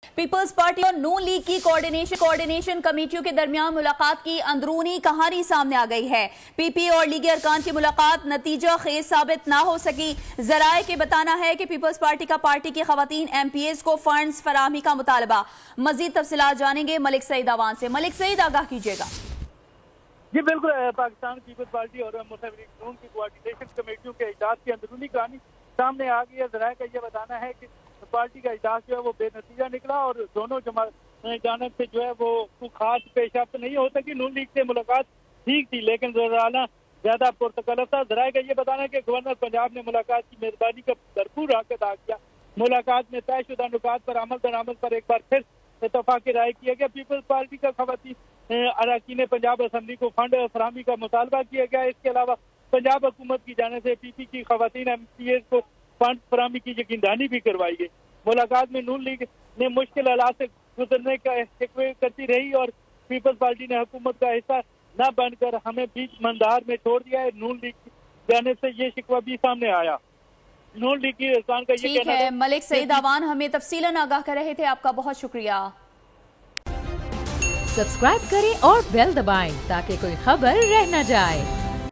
Peoples party اور نون league کی coordination کمیٹیوں کے درمیان ملاقات کی اندرونی کہانی سامنے آ گئی ہے۔ پی پی اور لیگی ارکان کی ملاقات نتیجہ خیز ثابت نہ ہو سکی۔ ذرائع کے بتانا ہے کہ پیپلز پارٹی کا پارٹی کی خواتین ایم پی ایز کو فنڈز فراہمی کا مطالبہ۔ مزید تفصیلات جانیں گے ملک سعید آوان سے۔ ملک سعید، آگاہ کیجیے گا۔ جی بالکل، پاکستان پیپلز پارٹی اور مسلم لیگ نون کی کوارڈینیشن کمیٹیوں کے اجلاس کی اندرونی کہانی سامنے آ گئی ہے۔ ذرائع کا یہ بتانا ہے کہ پارٹی کا اجلاس جو ہے وہ بے نتیجہ نکلا اور دونوں جانب سے جو ہے وہ خاص پیش رفت نہیں ہو سکی۔ نون لیگ سے ملاقات ٹھیک تھی لیکن زورانہ زیادہ پرتکلف تھا۔ ذرائع کا یہ بتانا ہے کہ گورنر پنجاب نے ملاقات کی میزبانی کا بھرپور حق ادا کیا۔ ملاقات میں طے شدہ نکات پر عمل درآمد پر ایک بار پھر اتفاق رائے کیا گیا۔ پیپلز پارٹی کا خواتین اراکین پنجاب اسمبلی کو فنڈ فراہمی کا مطالبہ کیا گیا۔ اس کے علاوہ پنجاب حکومت کی جانب سے پی پی کی خواتین ایم پی ایز کو فنڈ فراہمی کی یقین دہانی بھی کروائی گئی۔ ملاقات میں نون لیگ نے مشکل حالات سے گزرنے کا شکوے کرتی رہی اور پیپلز پارٹی نے حکومت کا حصہ نہ بن کر ہمیں بیچ مندار میں چھوڑ دیا ہے۔ نون لیگ کی جانب سے یہ شکوہ بھی سامنے آیا۔ نون لیگ کی ارکان کا یہ کہنا ہے۔ ملک سعید آوان ہمیں تفصیلاً آگاہ کر رہے تھے، آپ کا بہت شکریہ۔ سبسکرائب کریں اور بیل دبائیں تاکہ کوئی خبر رہ نہ جائے۔